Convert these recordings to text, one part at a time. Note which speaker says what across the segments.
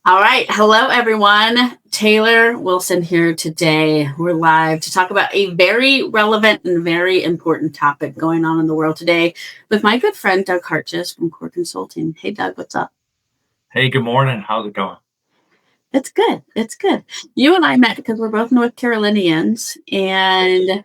Speaker 1: All right. Hello, everyone. Taylor Wilson here today. We're live to talk about a very relevant and very important topic going on in the world today with my good friend, Doug Hartjes from Cor Consulting. Hey, Doug, what's up?
Speaker 2: Hey, good morning. How's it going?
Speaker 1: It's good. It's good. You and I met because we're both North Carolinians, and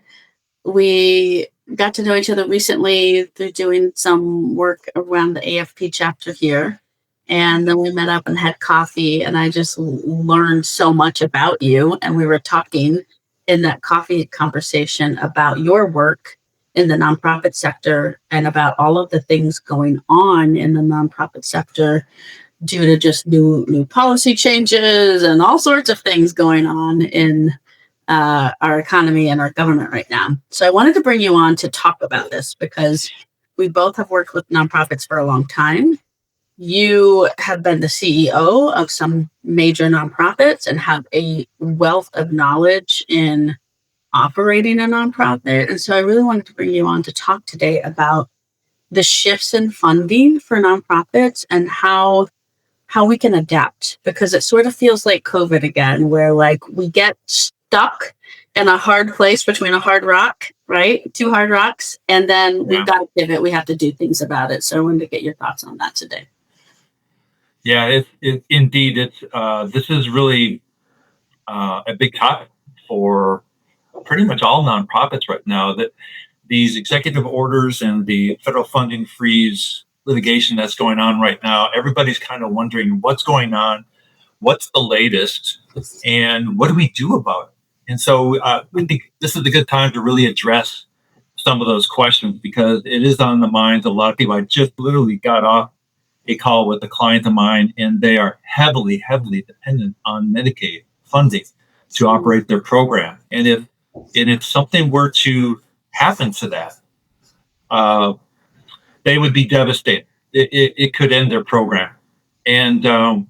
Speaker 1: we got to know each other recently through doing some work around the AFP chapter here. And then we met up and had coffee, and I just learned so much about you. And we were talking in that coffee conversation about your work in the nonprofit sector and about all of the things going on in the nonprofit sector due to just new policy changes and all sorts of things going on in our economy and our government right now. So I wanted to bring you on to talk about this because we both have worked with nonprofits for a long time. You have been the CEO of some major nonprofits and have a wealth of knowledge in operating a nonprofit. And so I really wanted to bring you on to talk today about the shifts in funding for nonprofits and how we can adapt, because it sort of feels like COVID again, where like we get stuck in a hard place between a hard rock, right? Two hard rocks. And then we've got to pivot. We have to do things about it. So I wanted to get your thoughts on that today.
Speaker 2: Yeah, indeed. This is really a big topic for pretty much all nonprofits right now. That these executive orders and the federal funding freeze litigation that's going on right now, everybody's kind of wondering what's going on, what's the latest, and what do we do about it? And so I think this is a good time to really address some of those questions because it is on the minds of a lot of people. I just literally got off a call with a client of mine, and they are heavily dependent on Medicaid funding to operate their program. And if something were to happen to that, they would be devastated. It could end their program, and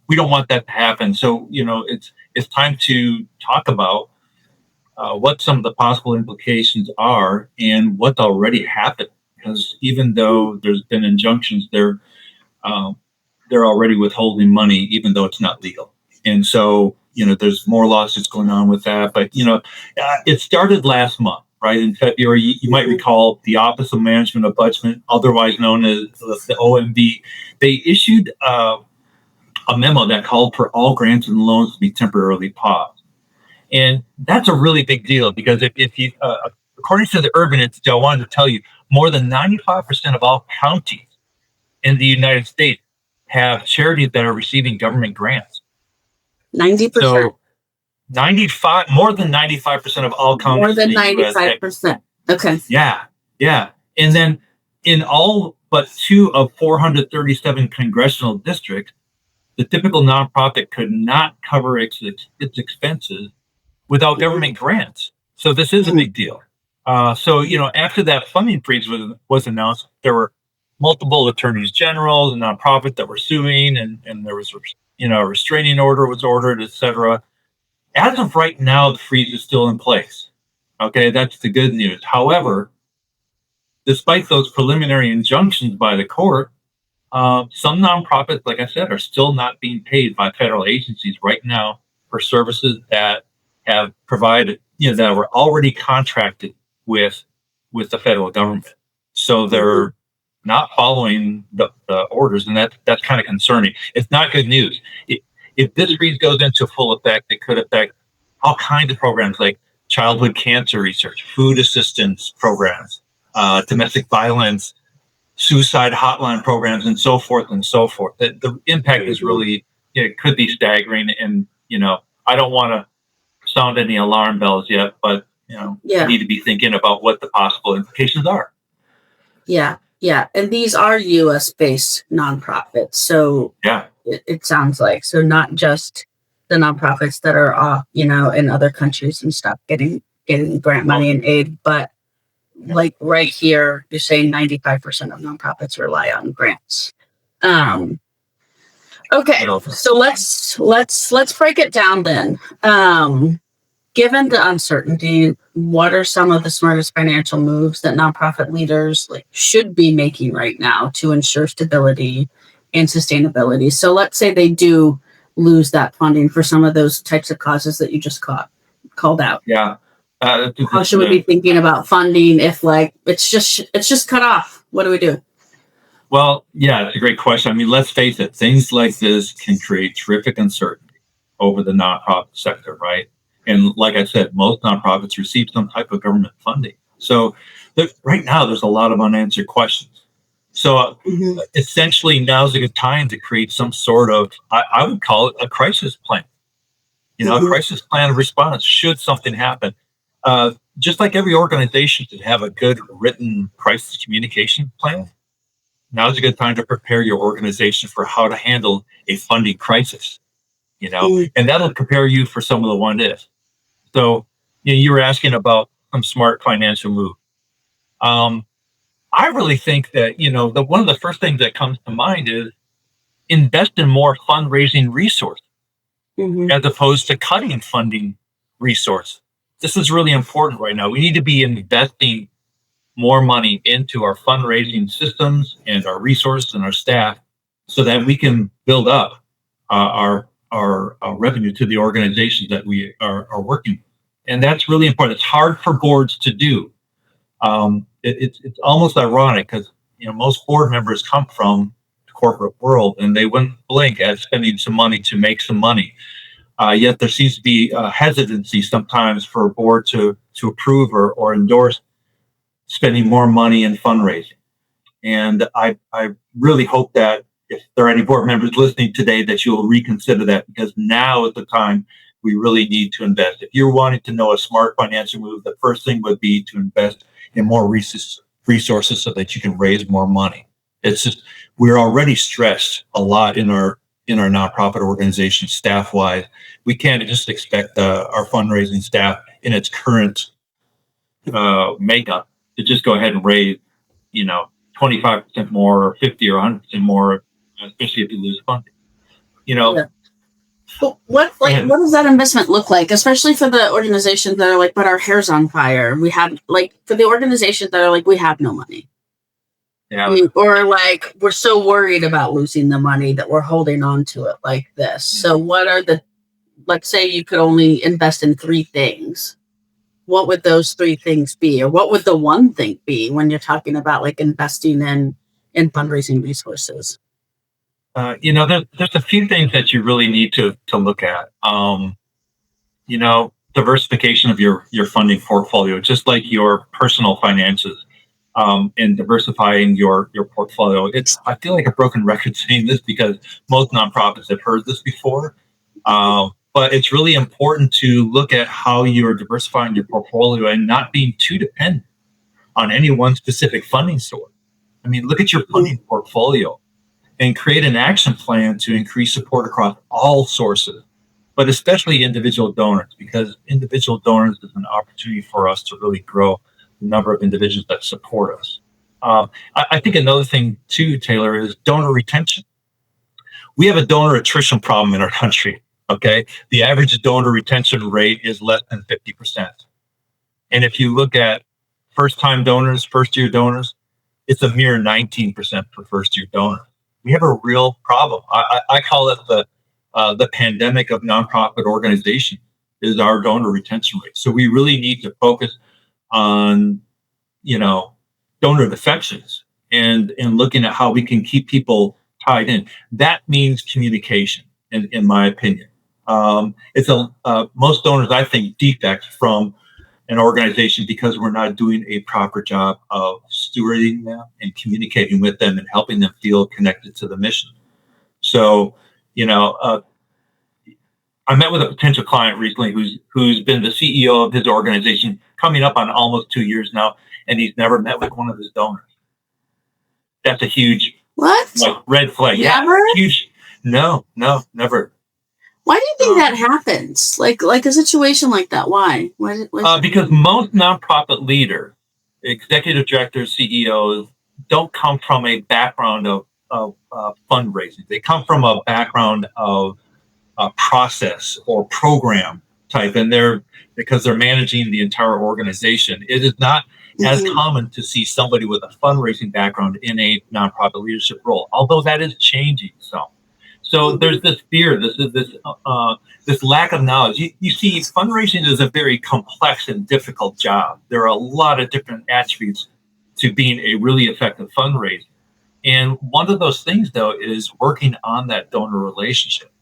Speaker 2: we don't want that to happen. So it's time to talk about what some of the possible implications are and what already happened. Because even though there's been injunctions, they're already withholding money, even though it's not legal. And so, there's more lawsuits going on with that. But, it started last month, right? In February, you might recall the Office of Management of Budget, otherwise known as the OMB. They issued a memo that called for all grants and loans to be temporarily paused. And that's a really big deal because if you, according to the Urban Institute, I wanted to tell you, more than 95% of all counties in the United States have charities that are receiving government grants.
Speaker 1: 90%.
Speaker 2: So more than 95% of all counties.
Speaker 1: More than 95%. Okay.
Speaker 2: Yeah. And then in all but 2 of 437 congressional districts, the typical nonprofit could not cover its expenses without government grants. So this is a big deal. So after that funding freeze was announced, there were multiple attorneys general and nonprofits that were suing, and there was a restraining order was ordered, etc. As of right now, the freeze is still in place. Okay, that's the good news. However, despite those preliminary injunctions by the court, some nonprofits, like I said, are still not being paid by federal agencies right now for services that have provided, that were already contracted with the federal government. So they're not following the orders, and that's kind of concerning. It's not good news. If this freeze goes into full effect, it could affect all kinds of programs like childhood cancer research, food assistance programs, domestic violence, suicide hotline programs, and so forth and so forth. The impact is really, it could be staggering. And, I don't want to sound any alarm bells yet, but, we need to be thinking about what the possible implications are.
Speaker 1: Yeah. And these are U.S.-based nonprofits. So it sounds like, so not just the nonprofits that are, in other countries and stuff getting grant money and aid, but like right here, you're saying 95% of nonprofits rely on grants. Okay, so let's break it down then. Given the uncertainty, what are some of the smartest financial moves that nonprofit leaders should be making right now to ensure stability and sustainability? So let's say they do lose that funding for some of those types of causes that you just called out.
Speaker 2: Yeah.
Speaker 1: How should we be thinking about funding if like it's just cut off? What do we do?
Speaker 2: Well, yeah, it's a great question. I mean, let's face it, things like this can create terrific uncertainty over the nonprofit sector, right? And like I said, most nonprofits receive some type of government funding. So right now, there's a lot of unanswered questions. So essentially, now's a good time to create some sort of, I would call it a crisis plan. A crisis plan of response should something happen. Just like every organization should have a good written crisis communication plan. Now's a good time to prepare your organization for how to handle a funding crisis, and that'll prepare you for some of the what ifs. So, you were asking about some smart financial move. I really think that, one of the first things that comes to mind is invest in more fundraising resources as opposed to cutting funding resource. This is really important right now. We need to be investing more money into our fundraising systems and our resources and our staff so that we can build up our revenue to the organizations that we are working with. And that's really important. It's hard for boards to do. It's almost ironic because most board members come from the corporate world and they wouldn't blink at spending some money to make some money. Yet there seems to be hesitancy sometimes for a board to approve or endorse spending more money in fundraising. And I really hope that if there are any board members listening today, that you'll reconsider that, because now is the time we really need to invest. If you're wanting to know a smart financial move, the first thing would be to invest in more resources so that you can raise more money. It's just, we're already stressed a lot in our nonprofit organization staff-wise. We can't just expect our fundraising staff in its current makeup to just go ahead and raise, 25% more or 50 or 100% more, especially if you lose funding.
Speaker 1: Yeah. But what does that investment look like, especially for the organizations that are like, but our hair's on fire? We have for the organizations that are like, we have no money.
Speaker 2: Yeah.
Speaker 1: Or like, we're so worried about losing the money that we're holding on to it like this. So what are let's say you could only invest in 3 things. What would those 3 things be? Or what would the one thing be when you're talking about like investing in fundraising resources?
Speaker 2: There's a few things that you really need to look at. Diversification of your funding portfolio, just like your personal finances, and diversifying your portfolio. I feel like a broken record saying this because most nonprofits have heard this before. But it's really important to look at how you're diversifying your portfolio and not being too dependent on any one specific funding source. I mean, look at your funding portfolio and create an action plan to increase support across all sources, but especially individual donors, because individual donors is an opportunity for us to really grow the number of individuals that support us. I think another thing too, Taylor, is donor retention. We have a donor attrition problem in our country. Okay, the average donor retention rate is less than 50%. And if you look at first-time donors, first-year donors, it's a mere 19% for first-year donors. We have a real problem. I call it the pandemic of nonprofit organization is our donor retention rate. So we really need to focus on, donor defections and looking at how we can keep people tied in. That means communication, in my opinion. It's most donors, I think, defect from an organization because we're not doing a proper job of stewarding them and communicating with them and helping them feel connected to the mission. So, I met with a potential client recently who's been the CEO of his organization coming up on almost 2 years now, and he's never met with one of his donors. That's a huge red flag.
Speaker 1: Never?
Speaker 2: Yeah, huge. No, never.
Speaker 1: Why do you think that happens? Like a situation like that? Why?
Speaker 2: Because most nonprofit leaders, executive directors, CEOs, don't come from a background of fundraising. They come from a background of process or program type, and because they're managing the entire organization. It is not as common to see somebody with a fundraising background in a nonprofit leadership role, although that is changing some. So there's this fear, this lack of knowledge. You see, fundraising is a very complex and difficult job. There are a lot of different attributes to being a really effective fundraiser. And one of those things, though, is working on that donor relationship.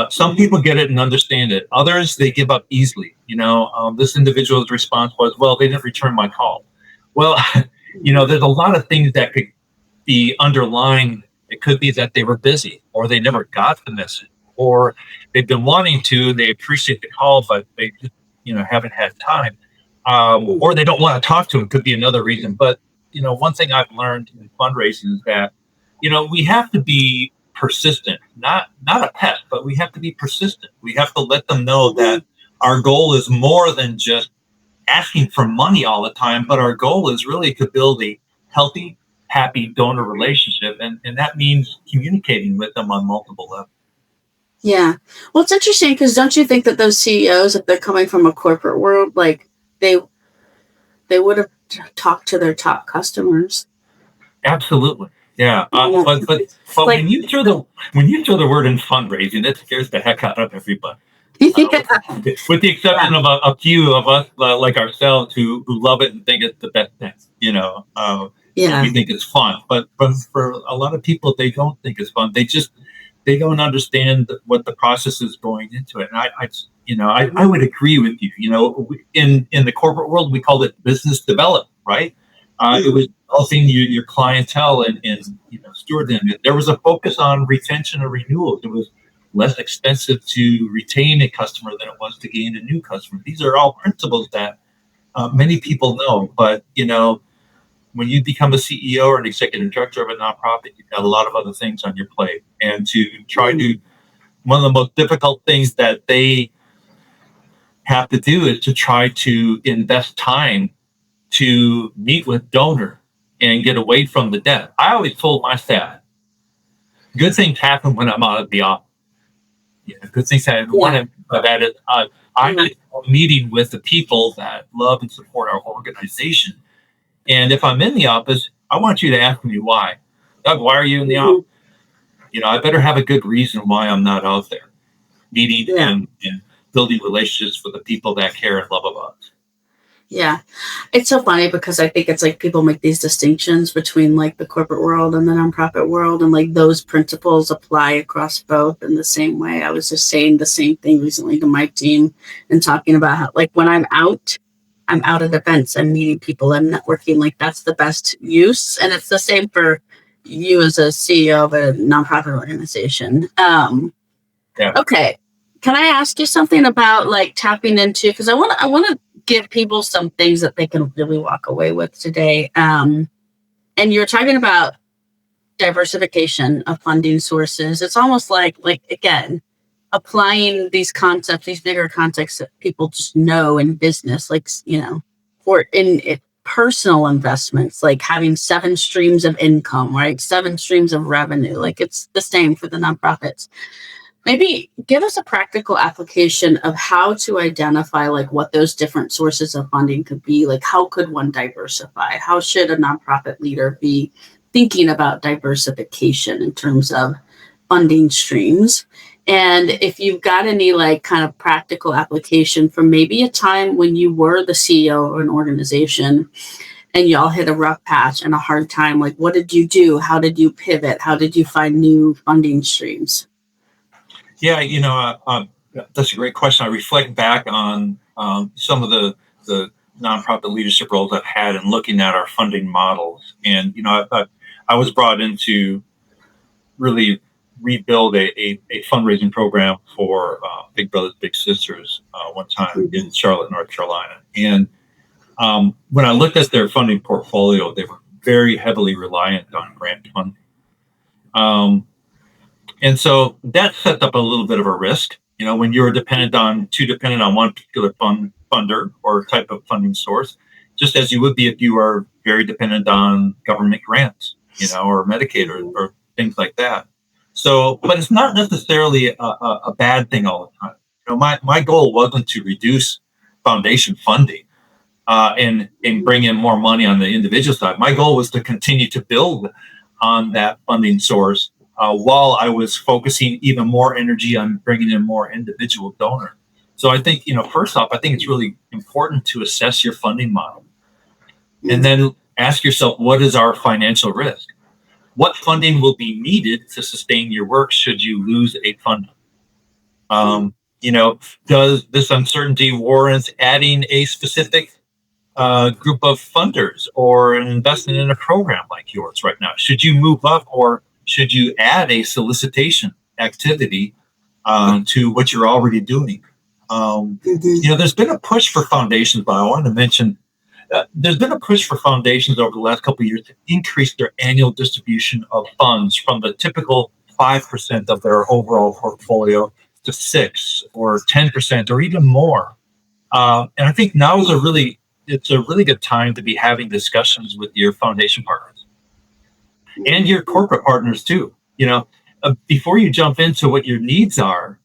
Speaker 2: Some people get it and understand it. Others, they give up easily. This individual's response was, well, they didn't return my call. Well, there's a lot of things that could be underlying. It could be that they were busy, or they never got the message, or they've been wanting to, they appreciate the call, but they just, haven't had time. Or they don't want to talk to them, could be another reason. But, one thing I've learned in fundraising is that, we have to be persistent, not a pest, but we have to be persistent. We have to let them know that our goal is more than just asking for money all the time, but our goal is really to build a healthy, happy donor relationship. And that means communicating with them on multiple levels.
Speaker 1: Yeah. Well, it's interesting because don't you think that those CEOs, if they're coming from a corporate world, like they would have talked to their top customers?
Speaker 2: Absolutely. Yeah. But like, when you throw the word in fundraising, that scares the heck out of everybody. With the exception of a few of us like ourselves who love it and think it's the best thing, we think it's fun. But for a lot of people, they don't think it's fun. They don't understand what the process is going into it. And I would agree with you. In the corporate world, we call it business development, right? It was developing your clientele and stewarding them. There was a focus on retention and renewals. It was less expensive to retain a customer than it was to gain a new customer. These are all principles that many people know. But, when you become a CEO or an executive director of a nonprofit, you've got a lot of other things on your plate. And to try to, one of the most difficult things that they have to do is to try to invest time to meet with donor and get away from the debt. I always told my staff, good things happen when I'm out of the office. Good things happen. One of that is I'm meeting with the people that love and support our organization. And if I'm in the office, I want you to ask me why. Doug, why are you in the office? I better have a good reason why I'm not out there meeting and building relationships with the people that care and love about us.
Speaker 1: Yeah. It's so funny because I think it's like people make these distinctions between like the corporate world and the nonprofit world, and like those principles apply across both in the same way. I was just saying the same thing recently to my team and talking about how, like, when I'm out at events, I'm meeting people, I'm networking, like that's the best use. And it's the same for you as a CEO of a nonprofit organization. Okay. Can I ask you something about like tapping into, because I want to give people some things that they can really walk away with today. And you're talking about diversification of funding sources. It's almost like again, applying these concepts, these bigger concepts that people just know in business, like, for in personal investments, like having 7 streams of income, right? 7 streams of revenue. Like it's the same for the nonprofits. Maybe give us a practical application of how to identify like what those different sources of funding could be. Like how could one diversify? How should a nonprofit leader be thinking about diversification in terms of funding streams? And if you've got any like kind of practical application from maybe a time when you were the CEO of an organization and y'all hit a rough patch and a hard time, like what did you do? How did you pivot? How did you find new funding streams?
Speaker 2: Yeah, that's a great question. I reflect back on some of the nonprofit leadership roles I've had in looking at our funding models. And, I was brought in to really rebuild a fundraising program for Big Brothers Big Sisters one time in Charlotte, North Carolina. And when I looked at their funding portfolio, they were very heavily reliant on grant funding. And so that set up a little bit of a risk, when you're dependent on one particular funder or type of funding source, just as you would be if you are very dependent on government grants, or Medicaid or things like that. So, but it's not necessarily a bad thing all the time. My goal wasn't to reduce foundation funding and bring in more money on the individual side. My goal was to continue to build on that funding source while I was focusing even more energy on bringing in more individual donors. So I think, first off, I think it's really important to assess your funding model and then ask yourself, what is our financial risk? What funding will be needed to sustain your work should you lose a funding? Does this uncertainty warrant adding a specific group of funders or an investment in a program like yours right now? Should you move up, or should you add a solicitation activity to what you're already doing? There's been a push for foundations, but I wanted to mention there's been a push for foundations over the last couple of years to increase their annual distribution of funds from the typical 5% of their overall portfolio to 6 or 10% or even more. And I think now it's a really good time to be having discussions with your foundation partners and your corporate partners too. Before you jump into what your needs are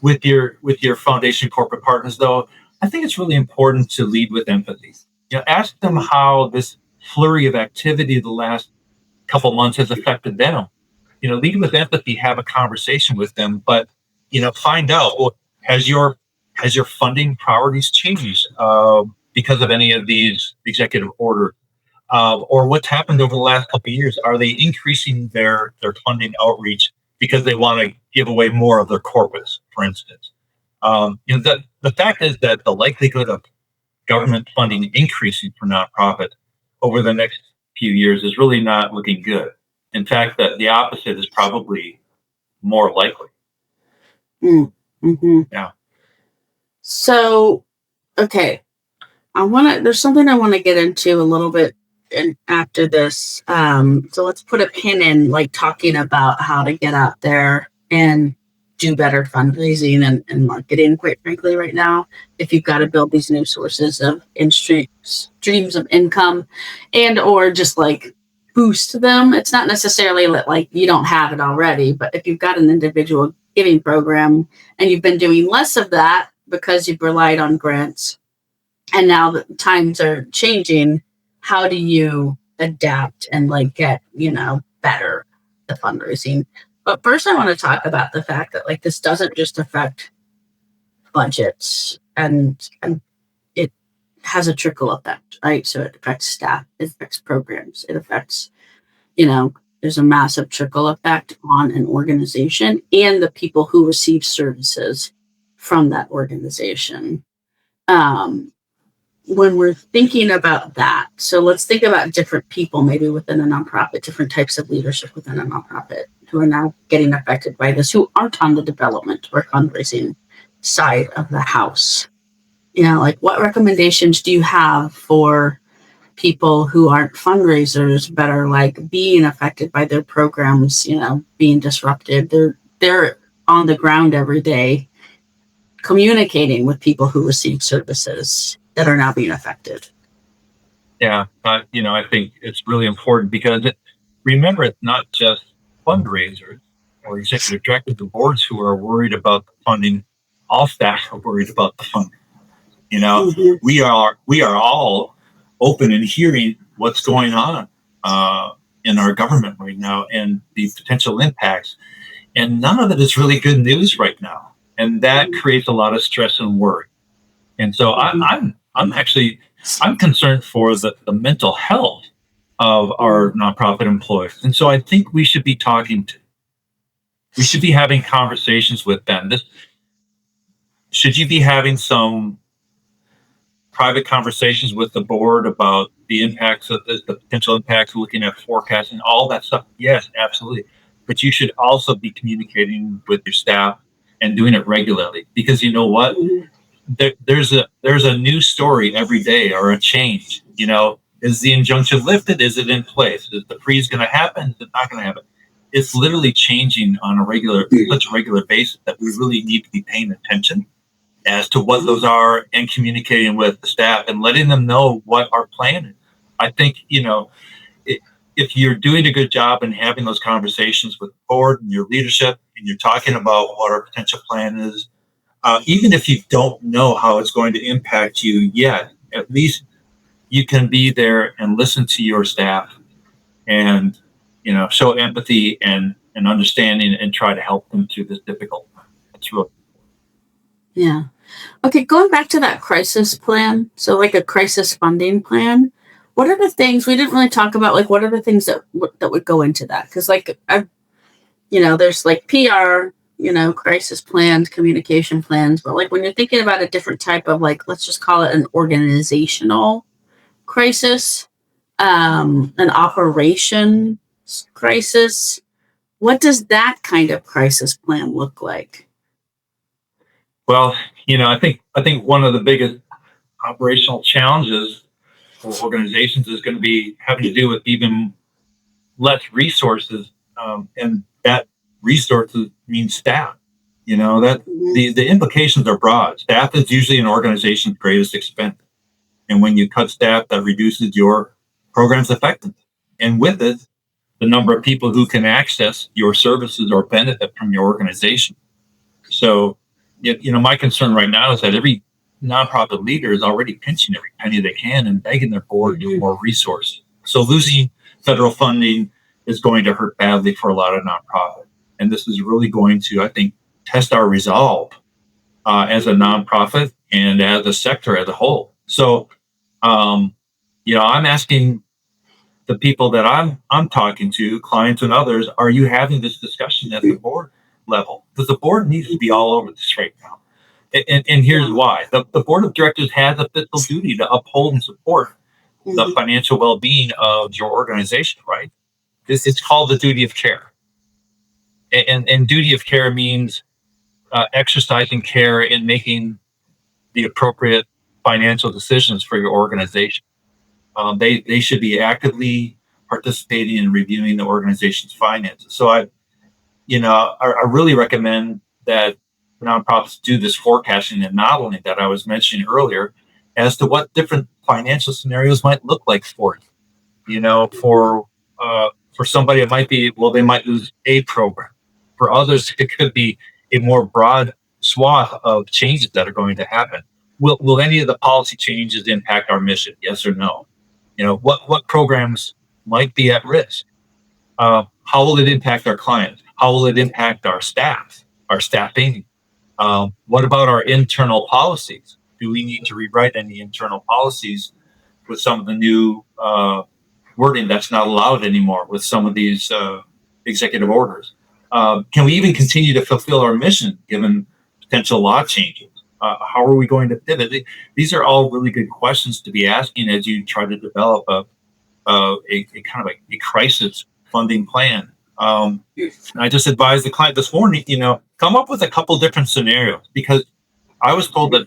Speaker 2: with your foundation corporate partners, though, I think it's really important to lead with empathy. Ask them how this flurry of activity the last couple months has affected them. Lead with empathy, have a conversation with them, but find out, well, has your funding priorities changed because of any of these executive orders, or what's happened over the last couple of years? Are they increasing their funding outreach because they want to give away more of their corpus, for instance? The fact is that the likelihood of government funding increasing for nonprofit over the next few years is really not looking good. In fact, the opposite is probably more likely. Yeah.
Speaker 1: So, okay, there's something I want to get into a little bit after this. So let's put a pin in like talking about how to get out there and do better fundraising and marketing, quite frankly, right now, if you've got to build these new sources of streams of income and or just like boost them. It's not necessarily like you don't have it already, but if you've got an individual giving program and you've been doing less of that because you've relied on grants and now the times are changing, how do you adapt and like get, better the fundraising? But first I want to talk about the fact that like this doesn't just affect budgets and it has a trickle effect, right? So it affects staff, it affects programs, it affects, there's a massive trickle effect on an organization and the people who receive services from that organization. When we're thinking about that, so let's think about different people maybe within a nonprofit, different types of leadership within a nonprofit who are now getting affected by this, who aren't on the development or fundraising side of the house. Like what recommendations do you have for people who aren't fundraisers but are like being affected by their programs, being disrupted? They're on the ground every day communicating with people who receive services that are now being affected.
Speaker 2: Yeah, I think it's really important because remember, it's not just fundraisers or executive directors and boards who are worried about the funding. All staff are worried about the funding. We are all open and hearing what's going on in our government right now and the potential impacts. And none of it is really good news right now. And that creates a lot of stress and worry. And so I'm concerned for the mental health of our nonprofit employees. And so I think we should be having conversations with them. Should you be having some private conversations with the board about the impacts of the potential impacts, looking at forecasting, all that stuff? Yes, absolutely. But you should also be communicating with your staff and doing it regularly, because you know what? There's a new story every day or a change. Is the injunction lifted? Is it in place? Is the freeze going to happen? Is it not going to happen? It's literally changing on such a regular basis that we really need to be paying attention as to what those are and communicating with the staff and letting them know what our plan is. I think, if you're doing a good job and having those conversations with the board and your leadership and you're talking about what our potential plan is, even if you don't know how it's going to impact you yet, at least you can be there and listen to your staff and, show empathy and and understanding and try to help them through this difficult time. That's really
Speaker 1: Yeah. Okay, going back to that crisis plan, so like a crisis funding plan, what are the things we didn't really talk about? Like, what are the things that would go into that? Because like there's like PR, crisis plans, communication plans, but like when you're thinking about a different type of like, let's just call it an organizational crisis, an operation crisis. What does that kind of crisis plan look like?
Speaker 2: well. I think one of the biggest operational challenges for organizations is going to be having to do with even less resources, and that resources means staff. That
Speaker 1: Mhm.
Speaker 2: the implications are broad. Staff is usually an organization's greatest expense, and when you cut staff, that reduces your program's effectiveness, and with it, the number of people who can access your services or benefit from your organization. So, my concern right now is that every nonprofit leader is already pinching every penny they can and begging their board for more resources. So losing federal funding is going to hurt badly for a lot of nonprofits. And this is really going to, I think, test our resolve as a nonprofit and as a sector as a whole. So, I'm asking the people that I'm talking to, clients and others, are you having this discussion at the board level? Because the board needs to be all over this right now. And here's why. The board of directors has a fiscal duty to uphold and support the financial well-being of your organization, right? It's called the duty of care. And duty of care means exercising care in making the appropriate financial decisions for your organization. They should be actively participating in reviewing the organization's finances. So I really recommend that nonprofits do this forecasting and modeling that I was mentioning earlier as to what different financial scenarios might look like for you. For somebody, it might be, well, they might lose a program. For others, it could be a more broad swath of changes that are going to happen. Will any of the policy changes impact our mission? Yes or no? What programs might be at risk? How will it impact our clients? How will it impact our staff, our staffing? What about our internal policies? Do we need to rewrite any internal policies with some of the new wording that's not allowed anymore with some of these executive orders? Can we even continue to fulfill our mission given potential law changes? How are we going to pivot? These are all really good questions to be asking as you try to develop a kind of a crisis funding plan. I just advised the client this morning, come up with a couple different scenarios, because I was told that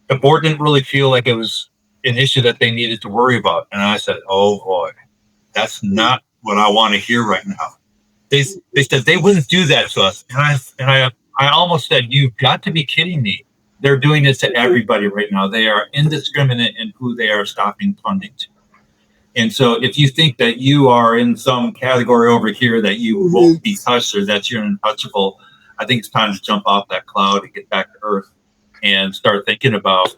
Speaker 2: the board didn't really feel like it was an issue that they needed to worry about. And I said, oh boy, that's not what I want to hear right now. They said they wouldn't do that to us. And I almost said, you've got to be kidding me. They're doing this to everybody right now. They are indiscriminate in who they are stopping funding to. And so if you think that you are in some category over here that you won't be touched or that you're untouchable, I think it's time to jump off that cloud and get back to earth and start thinking about,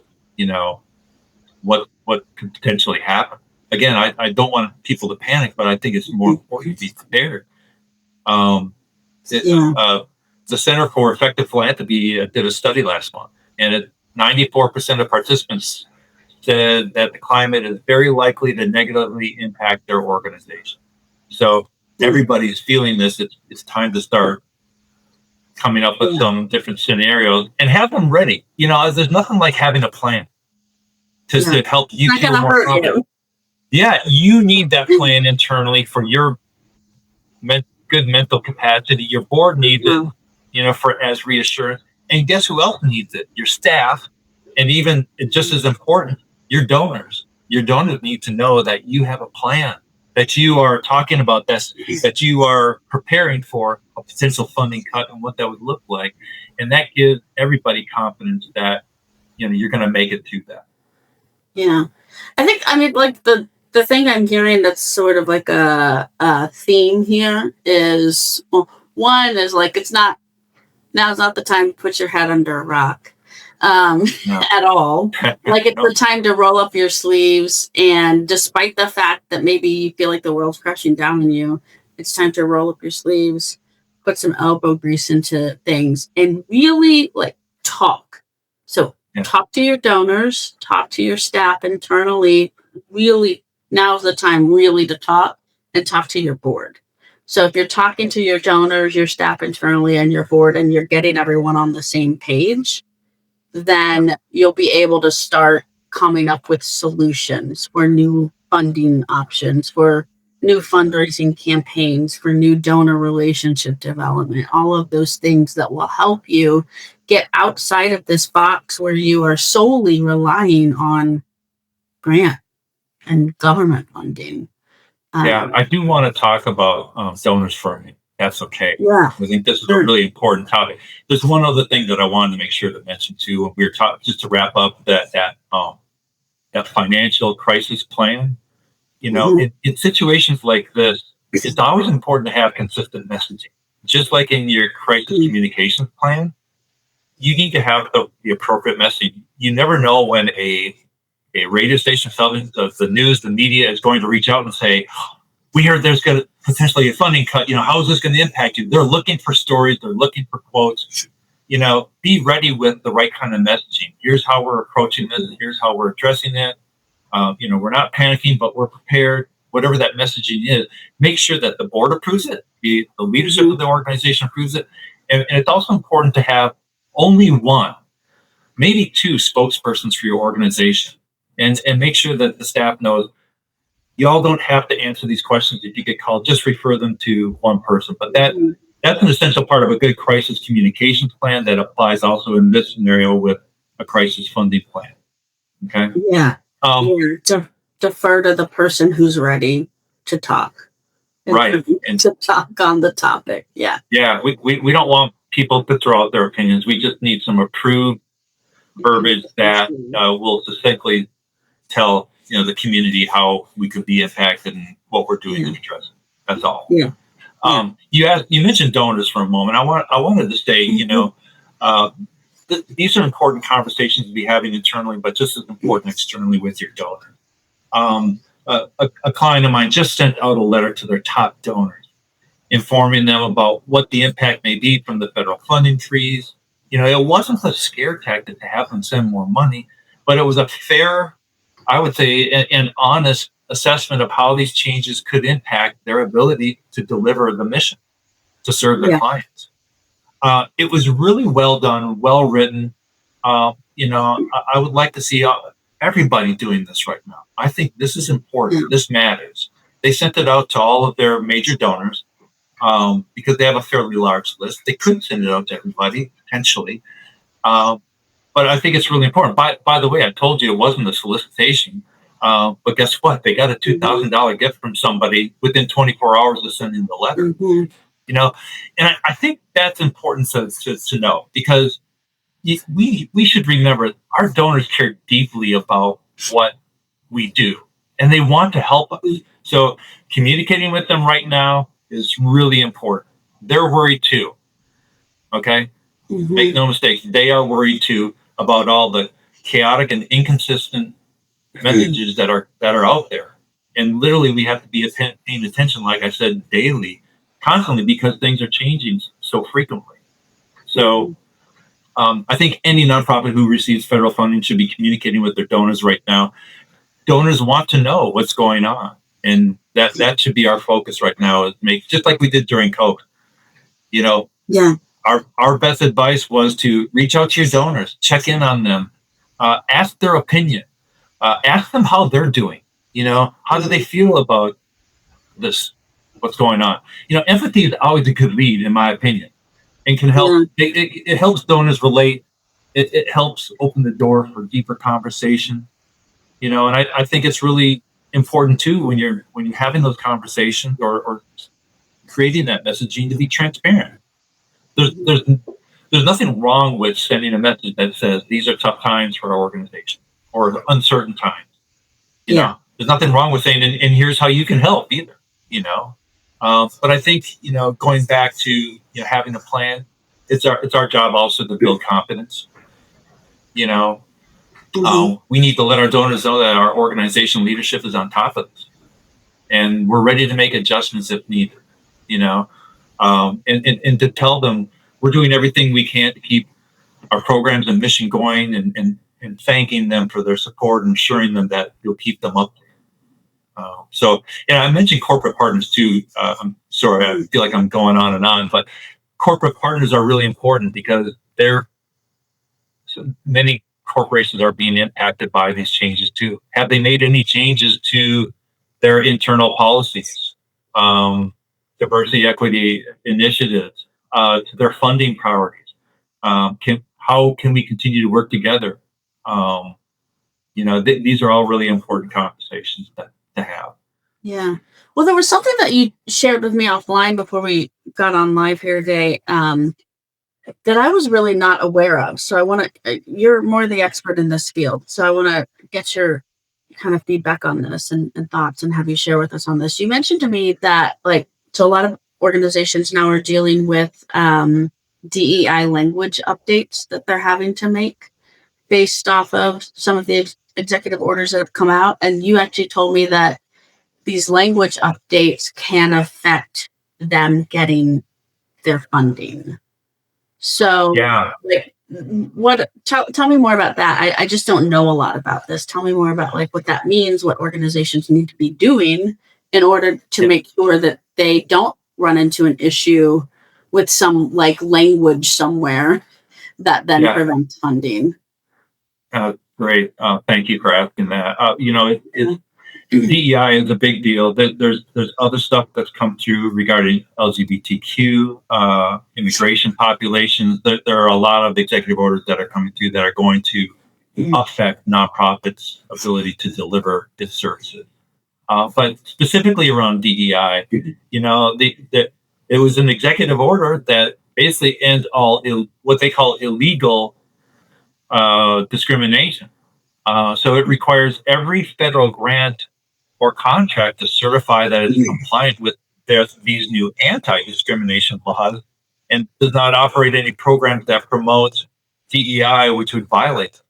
Speaker 2: what could potentially happen. Again, I don't want people to panic, but I think it's more important to be prepared. The Center for Effective Philanthropy did a study last month, and 94% of participants said that the climate is very likely to negatively impact their organization. So everybody's feeling this. It's time to start coming up with some different scenarios and have them ready. There's nothing like having a plan to help you feel more confident. Yeah, you need that plan internally for your good mental capacity. Your board needs it, for as reassurance. And guess who else needs it? Your staff, and even just as important, your donors. Your donors need to know that you have a plan, that you are talking about this, that you are preparing for a potential funding cut and what that would look like. And that gives everybody confidence that, you're going to make it through that.
Speaker 1: Yeah. Like the thing I'm hearing that's sort of like a theme here is, well, one is like, now's not the time to put your head under a rock. No. At all. Like it's the time to roll up your sleeves, and despite the fact that maybe you feel like the world's crashing down on you, It's time to roll up your sleeves, put some elbow grease into things, and really like talk. So talk to your donors, talk to your staff internally. Really, now's the time really to talk, and talk to your board. So if you're talking to your donors, your staff internally, and your board, and you're getting everyone on the same page, then you'll be able to start coming up with solutions for new funding options, for new fundraising campaigns, for new donor relationship development, all of those things that will help you get outside of this box where you are solely relying on grant and government funding.
Speaker 2: Yeah, I do want to talk about donors for me. That's okay.
Speaker 1: Yeah.
Speaker 2: I think this is a really important topic. There's one other thing that I wanted to make sure to mention too. When we were talking, just to wrap up that financial crisis plan. You know, in situations like this, it's always important to have consistent messaging. Just like in your crisis communications plan, you need to have the appropriate message. You never know when a radio station, the news, the media is going to reach out and say, we heard there's going to potentially a funding cut. You know, how is this going to impact you? They're looking for stories. They're looking for quotes. You know, be ready with the right kind of messaging. Here's how we're approaching this. Here's how we're addressing it. You know, we're not panicking, but we're prepared. Whatever that messaging is, make sure that the board approves it. The leadership of the organization approves it. And it's also important to have only one, maybe two spokespersons for your organization. And make sure that the staff knows y'all don't have to answer these questions if you get called. Just refer them to one person. But that's an essential part of a good crisis communications plan that applies also in this scenario with a crisis funding plan. Okay.
Speaker 1: Yeah. Defer to the person who's ready to talk.
Speaker 2: Right.
Speaker 1: And to talk on the topic. Yeah.
Speaker 2: Yeah. We don't want people to throw out their opinions. We just need some approved verbiage that will succinctly tell the community how we could be impacted and what we're doing to address it. That's all.
Speaker 1: Yeah.
Speaker 2: You mentioned donors for a moment. I wanted to say, these are important conversations to be having internally, but just as important externally with your donor. A client of mine just sent out a letter to their top donors, informing them about what the impact may be from the federal funding freeze. It wasn't a scare tactic to have them send more money, but it was a fair, I would say, an honest assessment of how these changes could impact their ability to deliver the mission, to serve their clients. It was really well done, well written. I would like to see everybody doing this right now. I think this is important. This matters. They sent it out to all of their major donors because they have a fairly large list. They couldn't send it out to everybody, potentially. But I think it's really important. By the way, I told you it wasn't a solicitation. But guess what? They got a $2,000 gift from somebody within 24 hours of sending the letter. And I think that's important to know, because we should remember our donors care deeply about what we do, and they want to help us. So communicating with them right now is really important. They're worried too. Okay? Make no mistake, they are worried too about all the chaotic and inconsistent messages that are out there. And literally we have to be paying attention, like I said, daily, constantly, because things are changing so frequently. So I think any nonprofit who receives federal funding should be communicating with their donors right now. Donors want to know what's going on, and that should be our focus right now. Is just like we did during COVID. Our best advice was to reach out to your donors, check in on them, ask their opinion, ask them how they're doing. How do they feel about this? What's going on? Empathy is always a good lead, in my opinion, and can help. It helps donors relate. It helps open the door for deeper conversation. And I think it's really important too when you're having those conversations or creating that messaging, to be transparent. There's nothing wrong with sending a message that says these are tough times for our organization or uncertain times. There's nothing wrong with saying and here's how you can help either. But I think going back to having a plan, it's our job also to build confidence. We need to let our donors know that our organization leadership is on top of this, and we're ready to make adjustments if needed. and to tell them we're doing everything we can to keep our programs and mission going, and thanking them for their support and assuring them that you'll keep them up. So, I mentioned corporate partners too. I'm sorry, I feel like I'm going on and on, but corporate partners are really important because many corporations are being impacted by these changes too. Have they made any changes to their internal policies, diversity, equity initiatives, to their funding priorities? How can we continue to work together? These are all really important conversations to have.
Speaker 1: Yeah. Well, there was something that you shared with me offline before we got on live here today, that I was really not aware of. So I want to, you're more the expert in this field. So I want to get your kind of feedback on this, and thoughts, and have you share with us on this. You mentioned to me that, like, so a lot of organizations now are dealing with DEI language updates that they're having to make based off of some of the executive orders that have come out. And you actually told me that these language updates can affect them getting their funding. So,
Speaker 2: Yeah.
Speaker 1: like, tell me more about that. I just don't know a lot about this. Tell me more about, like, what that means, what organizations need to be doing in order to make sure that they don't run into an issue with some, like, language somewhere that then prevents funding.
Speaker 2: Great. Thank you for asking that. DEI is a big deal. There's other stuff that's come through regarding LGBTQ, immigration populations. There are a lot of executive orders that are coming through that are going to affect nonprofits' ability to deliver its services. But specifically around DEI, it was an executive order that basically ends all what they call illegal discrimination. So it requires every federal grant or contract to certify that it's compliant with these new anti-discrimination laws, and does not operate any programs that promote DEI, which would violate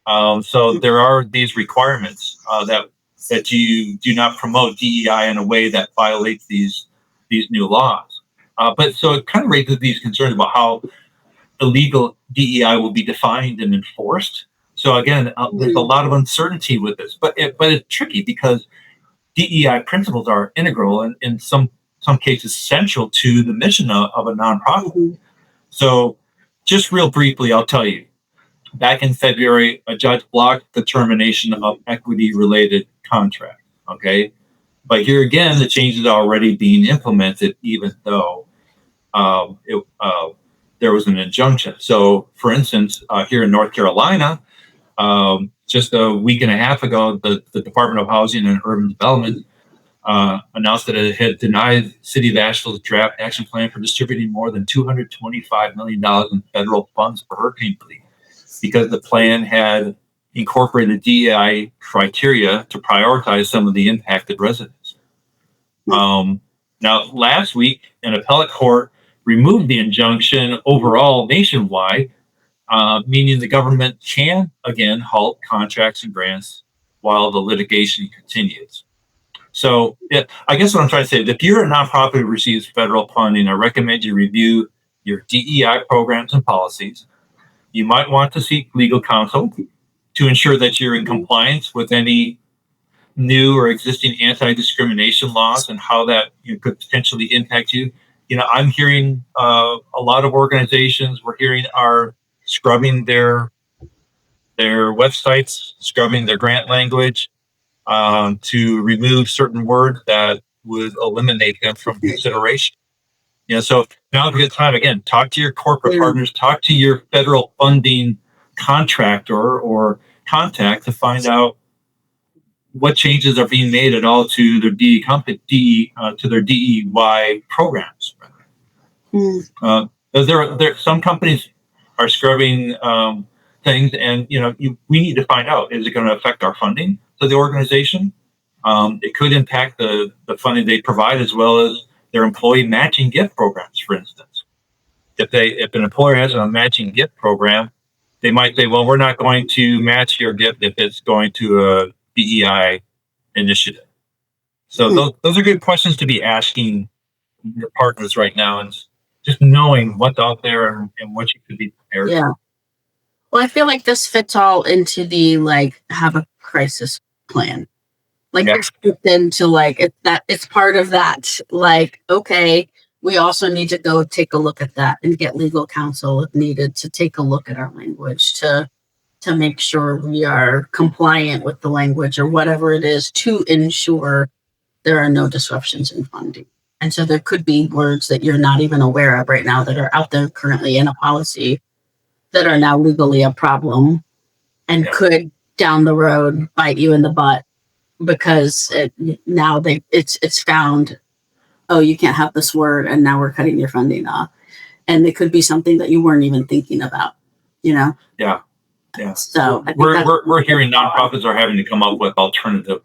Speaker 2: them. So there are these requirements that you do not promote DEI in a way that violates these new laws. But so it kind of raises these concerns about how illegal DEI will be defined and enforced. So again, there's a lot of uncertainty with this, but it's tricky because DEI principles are integral and in some cases central to the mission of a nonprofit. So just real briefly, I'll tell you, back in February, a judge blocked the termination of equity-related contracts. Okay, but here again, the change is already being implemented, even though there was an injunction. So, for instance, here in North Carolina, just a week and a half ago, the Department of Housing and Urban Development announced that it had denied City of Asheville's draft action plan for distributing more than $225 million in federal funds for hurricane relief, because the plan had incorporated DEI criteria to prioritize some of the impacted residents. Now, last week, an appellate court removed the injunction overall nationwide, meaning the government can again halt contracts and grants while the litigation continues. So I guess what I'm trying to say is, if you're a nonprofit who receives federal funding, I recommend you review your DEI programs and policies. You might want to seek legal counsel to ensure that you're in compliance with any new or existing anti-discrimination laws and how that could potentially impact you. I'm hearing a lot of organizations we're hearing are scrubbing their websites, scrubbing their grant language, to remove certain words that would eliminate them from consideration. So now's a good time, again, talk to your corporate partners, talk to your federal funding contractor or contact to find out what changes are being made at all to their to their DEI programs. Some companies are scrubbing things, and we need to find out, is it going to affect our funding to the organization? It could impact the funding they provide, as well as their employee matching gift programs, for instance. If an employer has a matching gift program, they might say, well, we're not going to match your gift if it's going to a DEI initiative. So those are good questions to be asking your partners right now, and just knowing what's out there and what you could be prepared
Speaker 1: Yeah. Well, I feel like this fits all into the like have a crisis plan. Like
Speaker 2: Yeah.
Speaker 1: it's fits into like it's part of that. Like, okay, we also need to go take a look at that and get legal counsel if needed to take a look at our language to make sure we are compliant with the language or whatever it is to ensure there are no disruptions in funding. And so there could be words that you're not even aware of right now that are out there currently in a policy that are now legally a problem and
Speaker 2: Yeah.
Speaker 1: could down the road bite you in the butt because now it's found, oh, you can't have this word and now we're cutting your funding off. And it could be something that you weren't even thinking about, you know?
Speaker 2: Yeah. Yeah.
Speaker 1: So I think
Speaker 2: we're hearing nonprofits are having to come up with alternative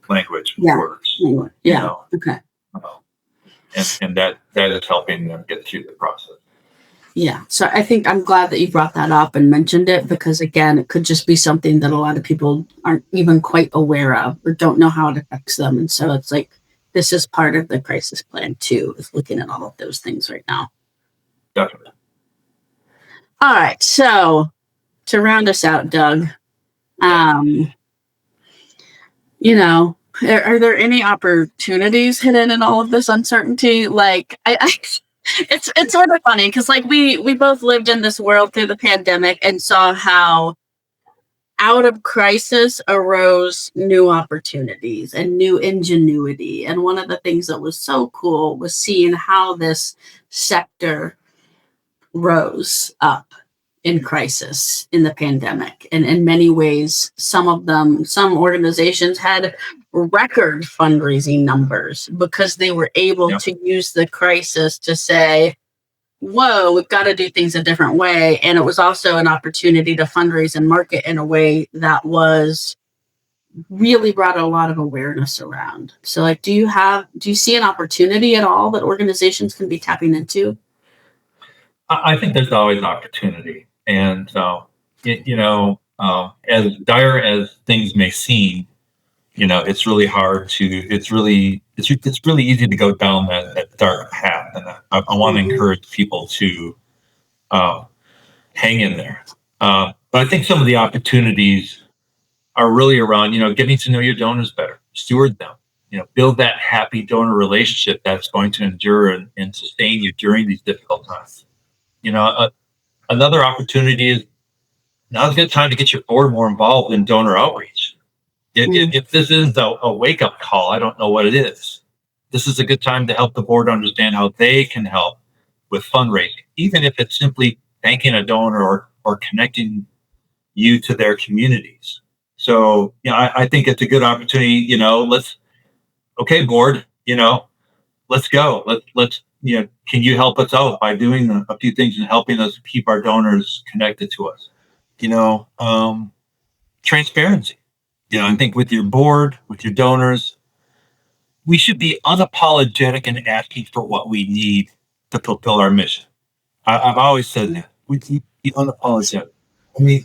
Speaker 2: language words.
Speaker 1: Yeah.
Speaker 2: You know,
Speaker 1: Okay.
Speaker 2: and that is helping them get through the process.
Speaker 1: Yeah. So I think I'm glad that you brought that up and mentioned it because again, it could just be something that a lot of people aren't even quite aware of or don't know how it affects them. And so it's like this is part of the crisis plan too, is looking at all of those things right now.
Speaker 2: Definitely.
Speaker 1: All right. So to round us out, Doug, you know, are there any opportunities hidden in all of this uncertainty? Like it's sort of funny because like we both lived in this world through the pandemic and saw how out of crisis arose new opportunities and new ingenuity. And one of the things that was so cool was seeing how this sector rose up in crisis in the pandemic. And in many ways, some organizations had record fundraising numbers because they were able to use the crisis to say, whoa, we've got to do things a different way. And it was also an opportunity to fundraise and market in a way that was really brought a lot of awareness around. So like, do you see an opportunity at all that organizations can be tapping into?
Speaker 2: I think there's always opportunity. And, as dire as things may seem, it's really hard it's really easy to go down that dark path. And I want to encourage people to hang in there. But I think some of the opportunities are really around, getting to know your donors better, steward them, build that happy donor relationship that's going to endure and sustain you during these difficult times. Another opportunity is now's a good time to get your board more involved in donor outreach. If this isn't a wake-up call, I don't know what it is. This is a good time to help the board understand how they can help with fundraising, even if it's simply thanking a donor or connecting you to their communities. So, I think it's a good opportunity. Okay, board, let's go. Let's can you help us out by doing a few things and helping us keep our donors connected to us? Transparency. I think with your board, with your donors, we should be unapologetic in asking for what we need to fulfill our mission. I've always said that. We need to be unapologetic. I mean,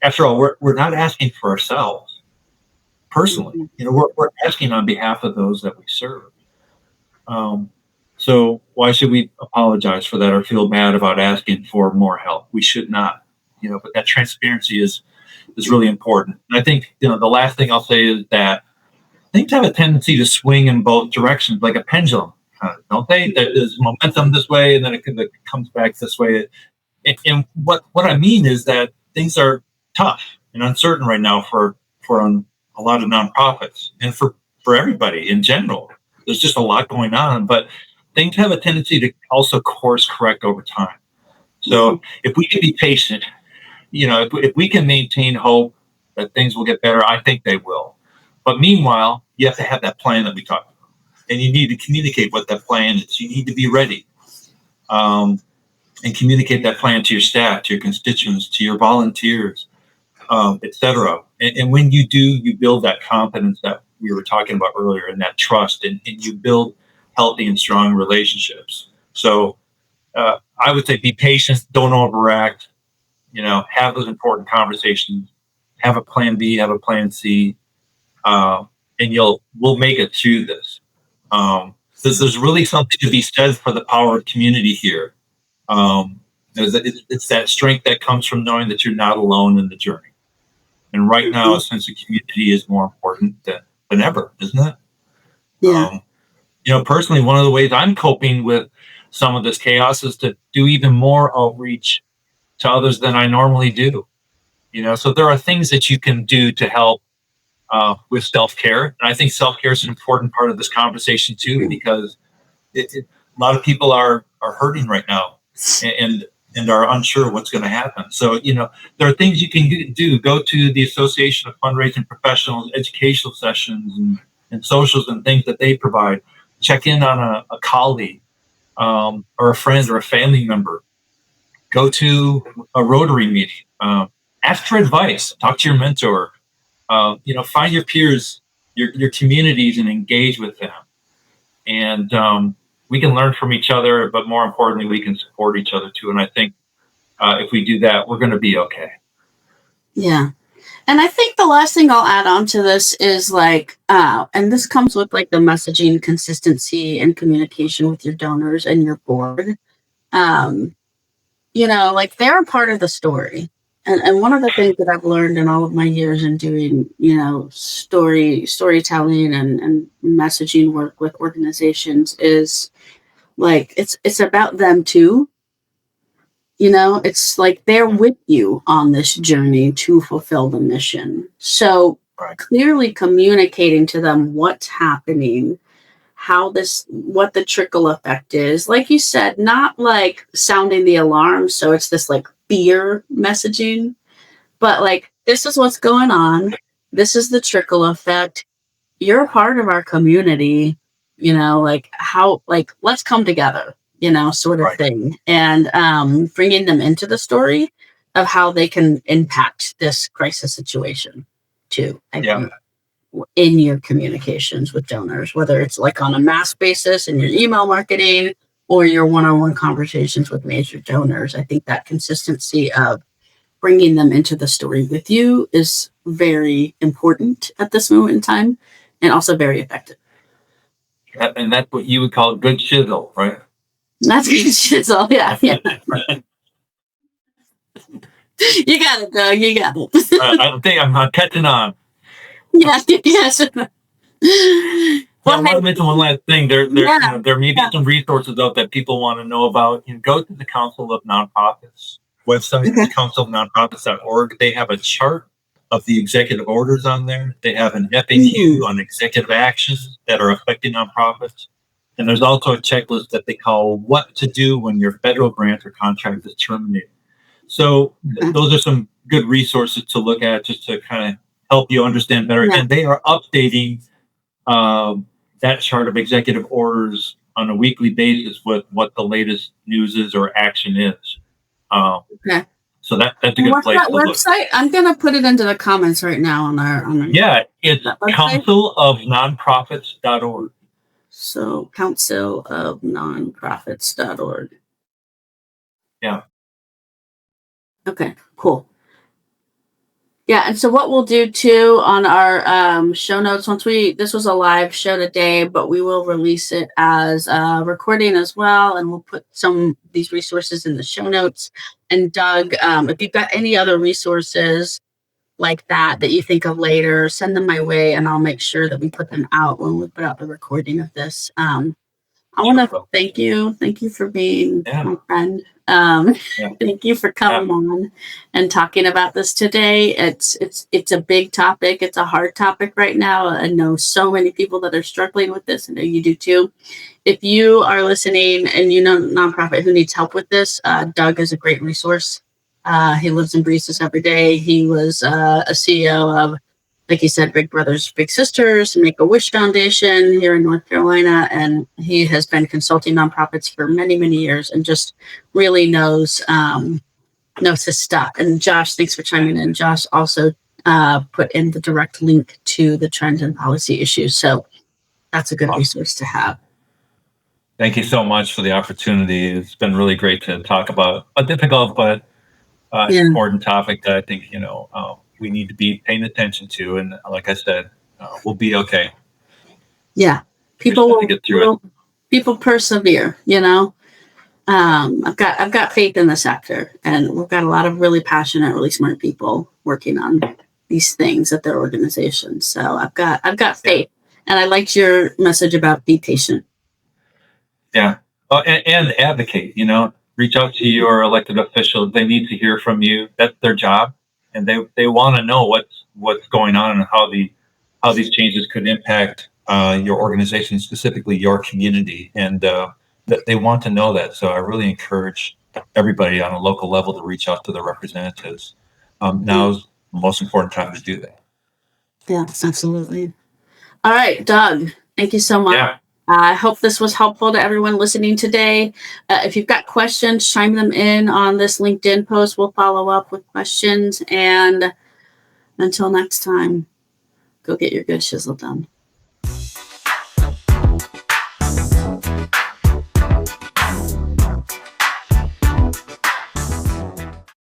Speaker 2: after all, we're not asking for ourselves personally. We're asking on behalf of those that we serve. So why should we apologize for that or feel bad about asking for more help? We should not. But that transparency is really important. And I think the last thing I'll say is that things have a tendency to swing in both directions, like a pendulum, don't they? There's momentum this way, and then it comes back this way. And what I mean is that things are tough and uncertain right now for a lot of nonprofits and for everybody in general. There's just a lot going on, but things have a tendency to also course correct over time. So if we can be patient, if we can maintain hope that things will get better, I think they will. But meanwhile, you have to have that plan that we talked about, and you need to communicate what that plan is. You need to be ready, and communicate that plan to your staff, to your constituents, to your volunteers, etc. And when you do, you build that confidence that we were talking about earlier, and that trust, and you build healthy and strong relationships. So I would say be patient, don't overact, have those important conversations, have a plan B, have a plan C, and we'll make it through this. there's really something to be said for the power of community here. It's that strength that comes from knowing that you're not alone in the journey. And right now, a sense of community is more important than ever, isn't it?
Speaker 1: Yeah.
Speaker 2: Personally, one of the ways I'm coping with some of this chaos is to do even more outreach to others than I normally do. So there are things that you can do to help with self-care. And I think self-care is an important part of this conversation too, because a lot of people are hurting right now and are unsure what's going to happen. So, there are things you can do. Go to the Association of Fundraising Professionals, educational sessions and socials and things that they provide. Check in on a colleague or a friend or a family member. Go to a Rotary meeting. Ask for advice. Talk to your mentor. Find your peers, your communities, and engage with them. And we can learn from each other, but more importantly, we can support each other too. And I think if we do that, we're going to be okay.
Speaker 1: Yeah. And I think the last thing I'll add on to this is and this comes with the messaging consistency and communication with your donors and your board. They're a part of the story. And one of the things that I've learned in all of my years in doing, storytelling and messaging work with organizations is it's about them too. It's they're with you on this journey to fulfill the mission. So clearly communicating to them what's happening, what the trickle effect is, like you said, not sounding the alarm. So it's this fear messaging, but this is what's going on. This is the trickle effect. You're a part of our community, let's come together, sort of thing. And bringing them into the story of how they can impact this crisis situation too. I think in your communications with donors, whether it's on a mass basis in your email marketing or your one-on-one conversations with major donors. I think that consistency of bringing them into the story with you is very important at this moment in time and also very effective.
Speaker 2: And that's what you would call good shizzle, right?
Speaker 1: That's good shizzle, yeah. You got it, Doug. You got it.
Speaker 2: I think I'm catching on.
Speaker 1: Yeah, yes.
Speaker 2: I want to mention one last thing. There may be some resources out that people want to know about. Go to the Council of Nonprofits website, councilofnonprofits.org. They have a chart of the executive orders on there. They have an FAQ on executive actions that are affecting nonprofits. And there's also a checklist that they call what to do when your federal grant or contract is terminated. So those are some good resources to look at just to kind of help you understand better. And they are updating that chart of executive orders on a weekly basis with what the latest news is or action is. So that's a good place to look.
Speaker 1: Website? I'm going to put it into the comments right now on our
Speaker 2: it's councilofnonprofits.org.
Speaker 1: So councilofnonprofits.org.
Speaker 2: Yeah.
Speaker 1: Okay, cool. Yeah, and so what we'll do too on our show notes, this was a live show today, but we will release it as a recording as well, and we'll put some of these resources in the show notes. And Doug, if you've got any other resources like that you think of later, send them my way, and I'll make sure that we put them out when we put out the recording of this. I want to thank you. Thank you for being my friend. Thank you for coming on and talking about this today. It's a big topic. It's a hard topic right now. I know so many people that are struggling with this. I know you do too. If you are listening and you know a nonprofit who needs help with this, Doug is a great resource. He lives and breathes this every day. He was a CEO of, like you said, Big Brothers Big Sisters, Make-A-Wish Foundation here in North Carolina. And he has been consulting nonprofits for many, many years and just really knows his stuff. And Josh, thanks for chiming in. Josh also put in the direct link to the trend and policy issues. So that's a good resource to have.
Speaker 2: Thank you so much for the opportunity. It's been really great to talk about a difficult but important topic that I think, we need to be paying attention to. And like I said, we'll be okay.
Speaker 1: Yeah. People will
Speaker 2: get through it.
Speaker 1: people persevere, I've got faith in the sector, and we've got a lot of really passionate, really smart people working on these things at their organizations. So I've got faith, and I liked your message about be patient.
Speaker 2: Yeah. And advocate, reach out to your elected officials. They need to hear from you. That's their job. And they want to know what's going on and how these changes could impact your organization, specifically your community. And that they want to know that. So I really encourage everybody on a local level to reach out to their representatives. Now's the most important time to do that.
Speaker 1: Yeah, absolutely. All right, Doug, thank you so much.
Speaker 2: Yeah.
Speaker 1: I hope this was helpful to everyone listening today. If you've got questions, chime them in on this LinkedIn post. We'll follow up with questions. And until next time, go get your good shizzle done.